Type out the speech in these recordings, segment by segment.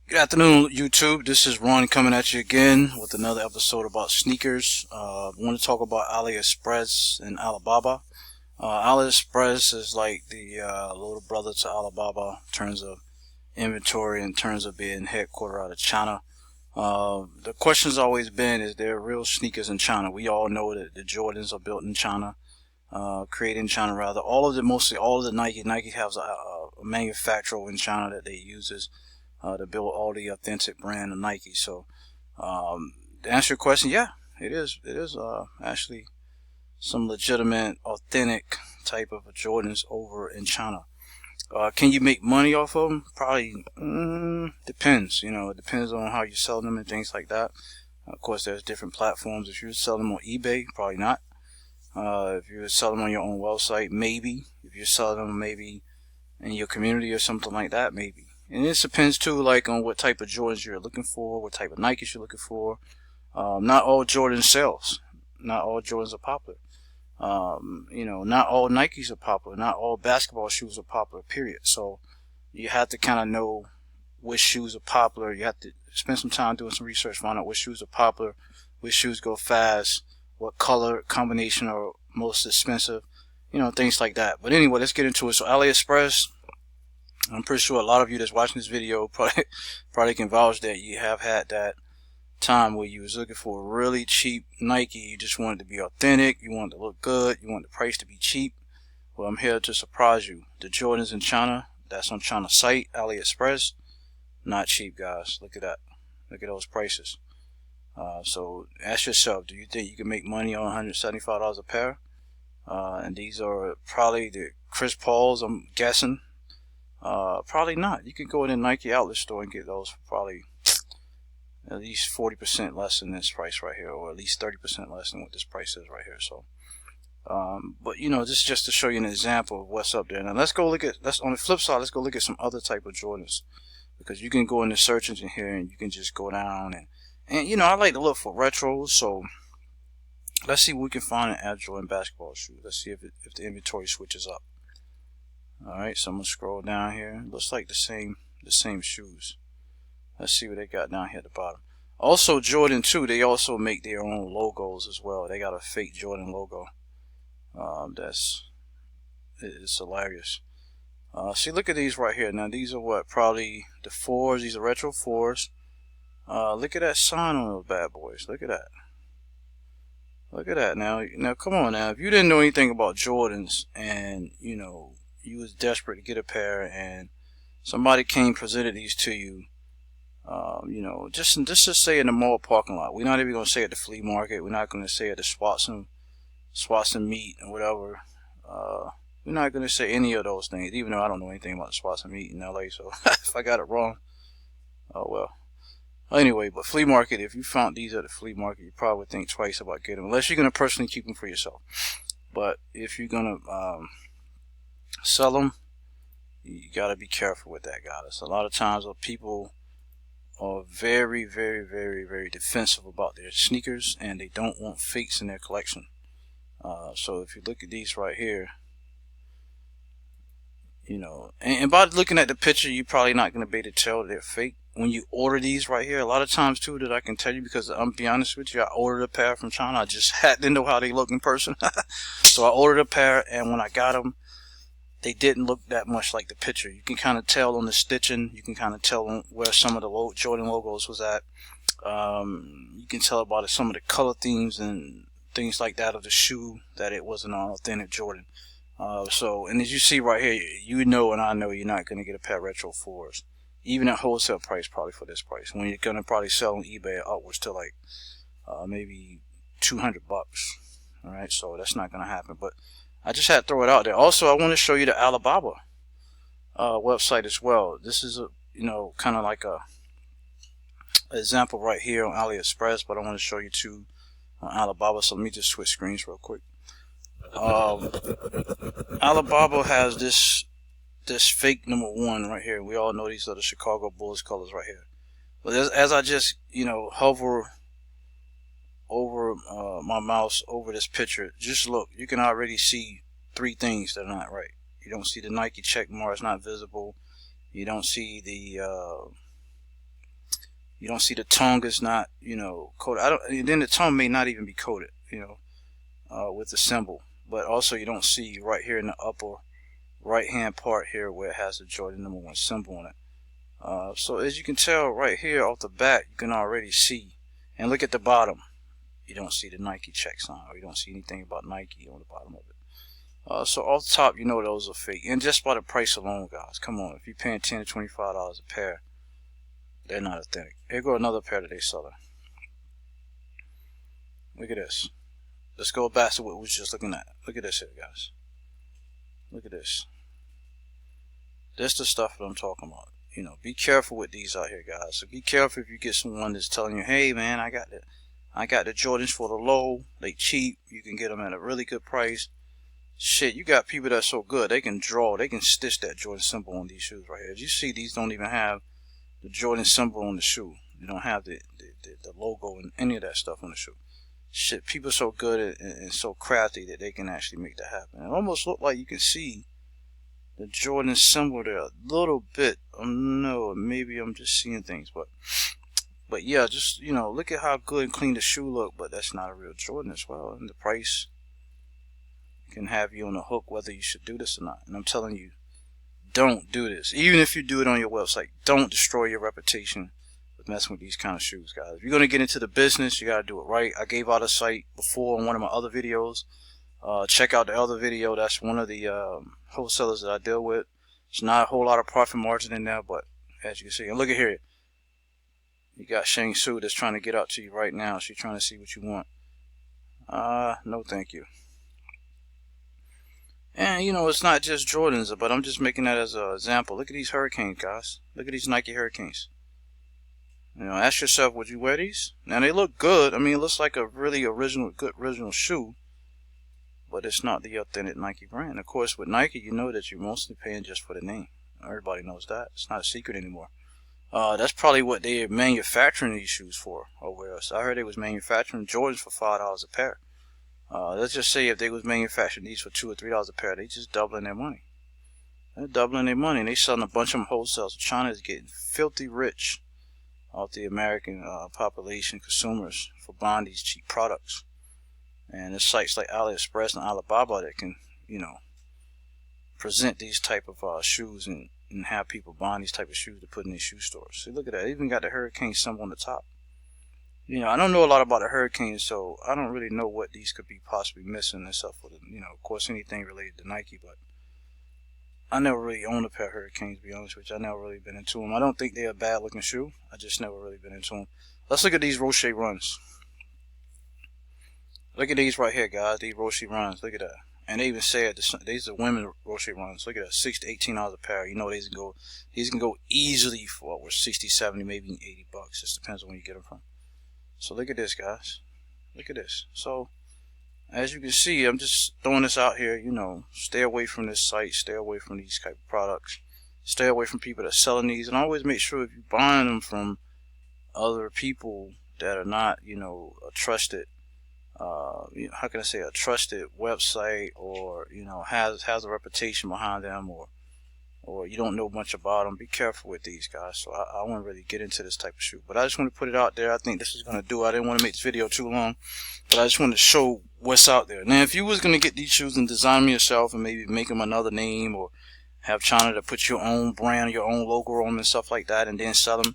Good afternoon, YouTube. This is Ron coming at you again with another episode about sneakers. I want to talk about Aliexpress and Alibaba. Aliexpress is like the little brother to Alibaba in terms of inventory, in terms of being headquartered out of China. The question's always been, is there real sneakers in China? We all know that the Jordans are built in China, created in China rather. Mostly all of the Nike has a manufacturer in China that they uses to build all the authentic brand of Nike. So, to answer your question, yeah, it is. It is actually some legitimate, authentic type of Jordans over in China. Can you make money off of them? Probably depends. It depends on how you sell them and things like that. Of course, there's different platforms. If you sell them on eBay, probably not. If you sell them on your own website, maybe. If you sell them maybe in your community or something like that, maybe. And this depends too, like on what type of Jordans you're looking for, what type of Nikes you're looking for. Not all Jordan sells. Not all Jordans are popular. Not all Nikes are popular. Not all basketball shoes are popular. Period. So you have to kind of know which shoes are popular. You have to spend some time doing some research, find out which shoes are popular, which shoes go fast, what color combination are most expensive. Things like that. But anyway, let's get into it. So AliExpress. I'm pretty sure a lot of you that's watching this video probably can vouch that you have had that time where you was looking for a really cheap Nike. You just wanted to be authentic. You wanted to look good. You wanted the price to be cheap. Well, I'm here to surprise you. The Jordans in China, that's on China site, AliExpress, not cheap, guys. Look at that. Look at those prices. So ask yourself, do you think you can make money on $175 a pair? And these are probably the Chris Pauls, I'm guessing. Probably not. You can go in a Nike outlet store and get those for probably at least 40% less than this price right here, or at least 30% less than what this price is right here. So, but this is just to show you an example of what's up there. Now let's go look at. Let's on the flip side. Let's go look at some other type of Jordans, because you can go in the search engine here and you can just go down and I like to look for retros. So let's see what we can find in Air Jordan basketball shoes. Let's see if the inventory switches up. Alright, so I'm gonna scroll down here. Looks like the same shoes. Let's see what they got down here at the bottom. Also, Jordan 2, they also make their own logos as well. They got a fake Jordan logo. It's hilarious. See, look at these right here. Now these are what, probably the 4s. These are retro 4s. Look at that sign on those bad boys. Look at that. Look at that. Now come on now. If you didn't know anything about Jordans and you was desperate to get a pair and somebody came presented these to you, just say in the mall parking lot. We're not even going to say at the flea market. We're not going to say at the spots and meat or whatever. We're not going to say any of those things, even though I don't know anything about the spots and meat in LA. So if I got it wrong, oh well. Anyway, but flea market, if you found these at the flea market, you probably would think twice about getting them, unless you're going to personally keep them for yourself. But if you're going to sell them, you got to be careful with that, guys. A lot of times people are very, very, very, very defensive about their sneakers, and they don't want fakes in their collection. So if you look at these right here, and by looking at the picture, you're probably not going to be able to tell they're fake. When you order these right here, a lot of times too, that I can tell you, because I'm be honest with you, I ordered a pair from China. I just didn't know how they look in person. So I ordered a pair, and when I got them, they didn't look that much like the picture. You can kind of tell on the stitching. You can kind of tell where some of the Jordan logos was at. You can tell about some of the color themes and things like that of the shoe, that it wasn't an authentic Jordan. And as you see right here, and I know you're not going to get a pair of retro 4s, even at wholesale price, probably for this price, when you're going to probably sell on eBay upwards to like maybe $200. All right, so that's not going to happen. But I just had to throw it out there. Also, I want to show you the Alibaba website as well. This is kind of like a example right here on AliExpress, but I want to show you two on Alibaba. So let me just switch screens real quick. Alibaba has this fake #1 right here. We all know these are the Chicago Bulls colors right here. But as I just hover over my mouse over this picture, just look, you can already see three things that are not right. You don't see the Nike check mark, it's not visible. You don't see the You don't see the tongue is not, coated. And then the tongue may not even be coated, with the symbol. But also you don't see right here in the upper right hand part here where it has the Jordan #1 symbol on it. So as you can tell right here off the bat, you can already see. And look at the bottom. You don't see the Nike check sign, or you don't see anything about Nike on the bottom of it. So off the top, those are fake. And just by the price alone, guys, come on. If you're paying $10 to $25 a pair, they're not authentic. Here go another pair that they selling. Look at this. Let's go back to what we was just looking at. Look at this here, guys. Look at this. This is the stuff that I'm talking about. Be careful with these out here, guys. So be careful if you get someone that's telling you, hey man, I got the Jordans for the low. They cheap. You can get them at a really good price. Shit, you got people that's so good they can stitch that Jordan symbol on these shoes right here. As you see, these don't even have the Jordan symbol on the shoe. They don't have the logo and any of that stuff on the shoe. Shit, people are so good and so crafty that they can actually make that happen. It almost look like you can see the Jordan symbol there a little bit. No, maybe I'm just seeing things, but yeah, just look at how good and clean the shoe look. But that's not a real Jordan as well, and the price can have you on the hook whether you should do this or not. And I'm telling you, don't do this. Even if you do it on your website, don't destroy your reputation with messing with these kind of shoes, guys. If you're going to get into the business, you got to do it right. I gave out a site before in one of my other videos. Check out the other video. That's one of the wholesalers that I deal with. It's not a whole lot of profit margin in there, but as you can see, and look at here, you got Shang Su that's trying to get out to you right now. She's trying to see what you want. No thank you. And it's not just Jordans, but I'm just making that as an example. Look at these Hurricanes, guys. Look at these Nike Hurricanes. Ask yourself, would you wear these? Now they look good. I mean, it looks like a really good original shoe, but it's not the authentic Nike brand. Of course, with Nike, you know that you're mostly paying just for the name. Everybody knows that. It's not a secret anymore. That's probably what they're manufacturing these shoes for over else. I heard they was manufacturing Jordans for $5 a pair. Let's just say if they was manufacturing these for $2 or $3 a pair, they just doubling their money. They're doubling their money, and they selling a bunch of them wholesale. So China is getting filthy rich off the American population, consumers, for buying these cheap products. And there's sites like Aliexpress and Alibaba that can, present these type of shoes and have people buying these type of shoes to put in these shoe stores. See, look at that. They even got the Hurricane symbol on the top. I don't know a lot about the Hurricanes, so I don't really know what these could be possibly missing except for of course, anything related to Nike. But I never really owned a pair of Hurricanes, to be honest with you. I never really been into them. I don't think they're a bad looking shoe. I just never really been into them. Let's look at these Rocher runs. Look at these right here, guys. These Rocher runs. Look at that. And they even said these are women Rocher runs. Look at that. $6 to $18 a pair. These can go easily for 60, 70, maybe $80. Just depends on where you get them from. So look at this, guys. Look at this. So as you can see, I'm just throwing this out here. Stay away from this site. Stay away from these type of products. Stay away from people that are selling these. And always make sure if you're buying them from other people that are not, a trusted, how can I say, a trusted website, or has a reputation behind them, or you don't know much about them, be careful with these, guys. So I won't really get into this type of shoe, but I just want to put it out there. I think this is going to do it. I didn't want to make this video too long, but I just wanted to show what's out there. Now, if you was going to get these shoes and design them yourself and maybe make them another name, or have China to put your own brand, your own logo on them and stuff like that, and then sell them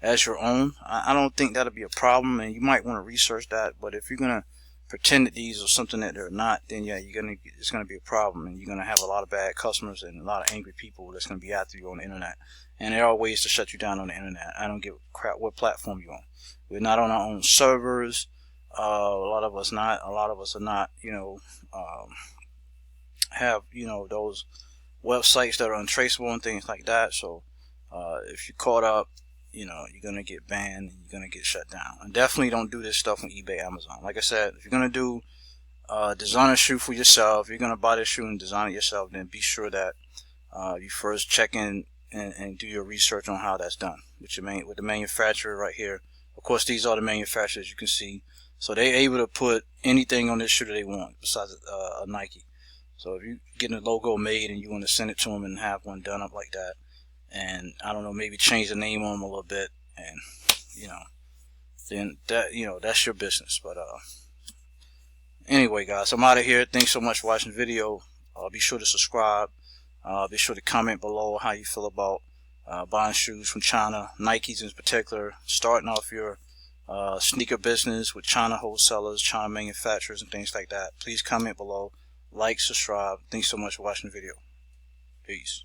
as your own, I don't think that'll be a problem, and you might want to research that. But if you're going to pretend that these are something that they're not, then yeah, it's gonna be a problem, and you're gonna have a lot of bad customers and a lot of angry people that's gonna be after you on the internet. And there are ways to shut you down on the internet. I don't give a crap what platform you're on. We're not on our own servers. A lot of us not. A lot of us are not. Have those websites that are untraceable and things like that. So if you're caught up, you're gonna get banned and you're gonna get shut down. And definitely don't do this stuff on eBay, Amazon. Like I said, if you're gonna do design a shoe for yourself, you're gonna buy this shoe and design it yourself, then be sure that you first check in and do your research on how that's done with the manufacturer right here. Of course, these are the manufacturers, you can see, so they're able to put anything on this shoe that they want besides a Nike. So if you're getting a logo made and you want to send it to them and have one done up like that, and I don't know, maybe change the name on them a little bit and then that's your business. But anyway, guys, I'm out of here. Thanks so much for watching the video. Be sure to subscribe. Be sure to comment below how you feel about buying shoes from China, Nikes in particular, starting off your sneaker business with China wholesalers, China manufacturers, and things like that. Please comment below, like, subscribe. Thanks so much for watching the video. Peace.